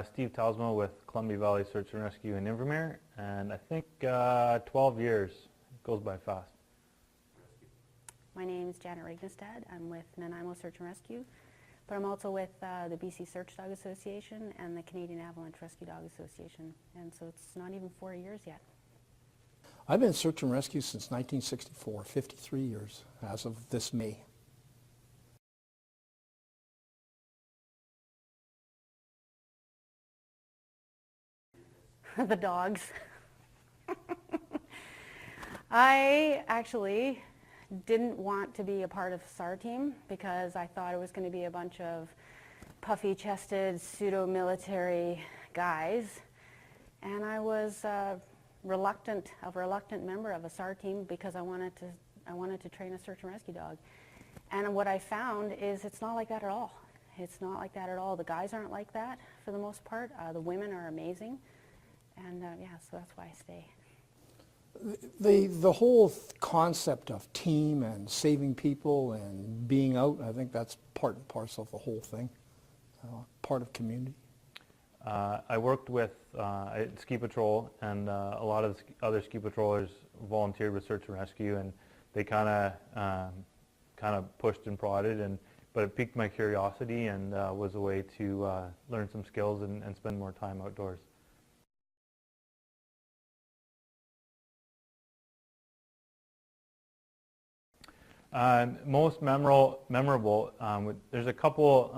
Steve Talsma with Columbia Valley Search and Rescue in Invermere, and I think 12 years. It goes by fast. My name is Janet Regnestad. I'm with Nanaimo Search and Rescue, but I'm also with the BC Search Dog Association and the Canadian Avalanche Rescue Dog Association, and so it's not even 4 years yet. I've been search and rescue since 1964, 53 years as of this May. The dogs. I actually didn't want to be a part of SARA team because I thought it was going to be a bunch of puffy-chested pseudo-military guys, and I was a reluctant member of a SARA team because I wanted to train a search and rescue dog. And what I found is it's not like that at all. It's not like that at all. The guys aren't like that for the most part. The women are amazing. And yeah, so that's why I stay. The whole concept of team and saving people and being out, I think that's part and parcel of the whole thing, part of community. I worked with ski patrol, and a lot of the other ski patrollers volunteered with search and rescue, and they kind of pushed and prodded, but it piqued my curiosity and was a way to learn some skills and spend more time outdoors. Most memorable, there's a couple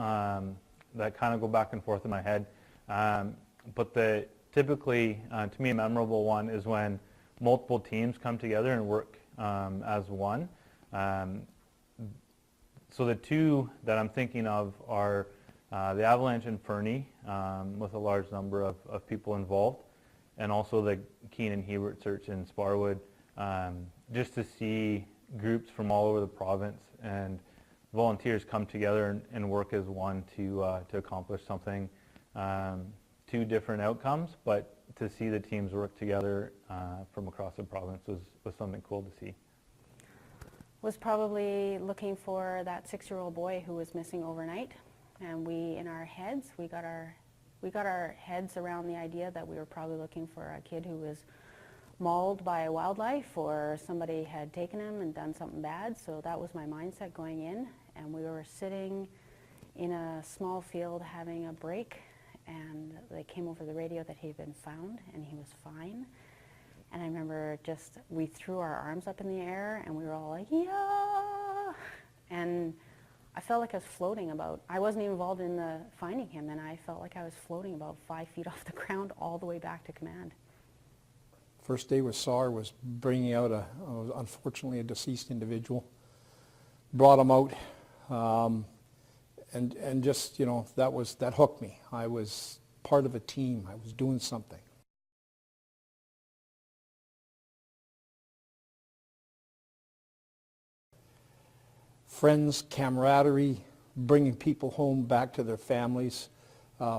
that kind of go back and forth in my head, but typically, to me, a memorable one is when multiple teams come together and work as one. So the two that I'm thinking of are the Avalanche in Fernie, with a large number of people involved, and also the Keenan Hebert search in Sparwood, just to see groups from all over the province and volunteers come together and work as one to accomplish something. Two different outcomes, but to see the teams work together from across the province was something cool to see. Was probably looking for that 6-year-old boy who was missing overnight, and we got our heads around the idea that we were probably looking for a kid who was mauled by wildlife, or somebody had taken him and done something bad. So that was my mindset going in, and we were sitting in a small field having a break, and they came over the radio that he had been found and he was fine. And I remember we threw our arms up in the air and we were all like, yeah! And I felt like I was floating I wasn't even involved in the finding him, and I felt like I was floating about 5 feet off the ground all the way back to command. First day with SAR was bringing out unfortunately a deceased individual. Brought him out, and just, you know, that hooked me. I was part of a team. I was doing something. Friends, camaraderie, bringing people home back to their families,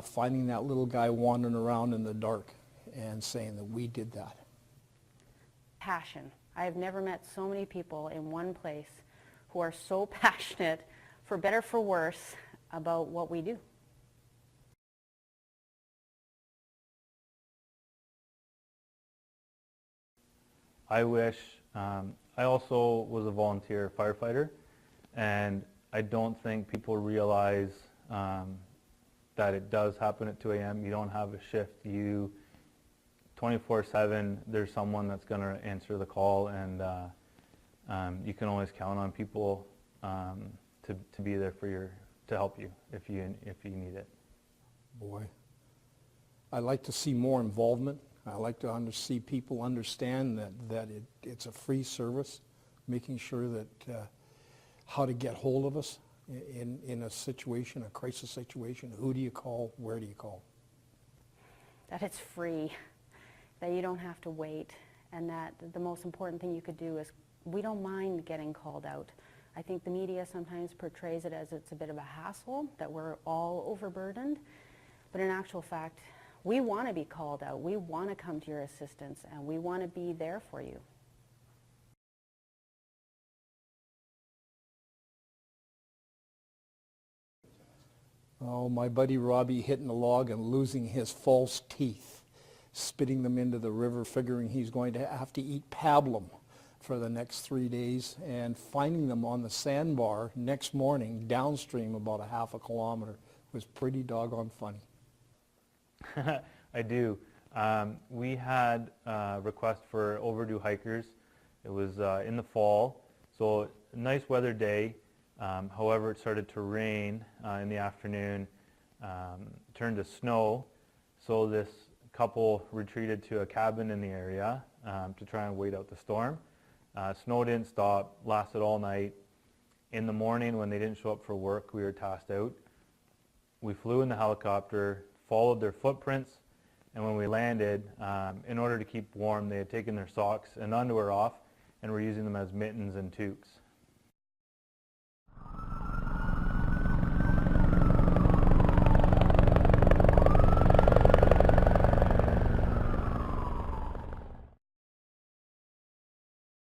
finding that little guy wandering around in the dark and saying that we did that. Passion. I have never met so many people in one place who are so passionate, for better for worse, about what we do. I wish, I also was a volunteer firefighter, and I don't think people realize that it does happen at 2 a.m. You don't have a shift. 24/7, there's someone that's going to answer the call, and you can always count on people to be there to help you if you need it. Boy, I like to see more involvement. I like to see people understand that it's a free service, making sure that how to get hold of us in a situation, a crisis situation. Who do you call? Where do you call? That it's free, that you don't have to wait, and that the most important thing you could do is, we don't mind getting called out. I think the media sometimes portrays it as it's a bit of a hassle, that we're all overburdened, but in actual fact, we want to be called out. We want to come to your assistance, and we want to be there for you. Oh, my buddy Robbie hitting a log and losing his false teeth, spitting them into the river, figuring he's going to have to eat pablum for the next 3 days, and finding them on the sandbar next morning downstream about a half a kilometer was pretty doggone funny. I do. We had a request for overdue hikers. It was in the fall, so a nice weather day. However, it started to rain in the afternoon, turned to snow, so this couple retreated to a cabin in the area to try and wait out the storm. Snow didn't stop, lasted all night. In the morning, when they didn't show up for work, we were tasked out. We flew in the helicopter, followed their footprints, and when we landed, in order to keep warm, they had taken their socks and underwear off and were using them as mittens and toques.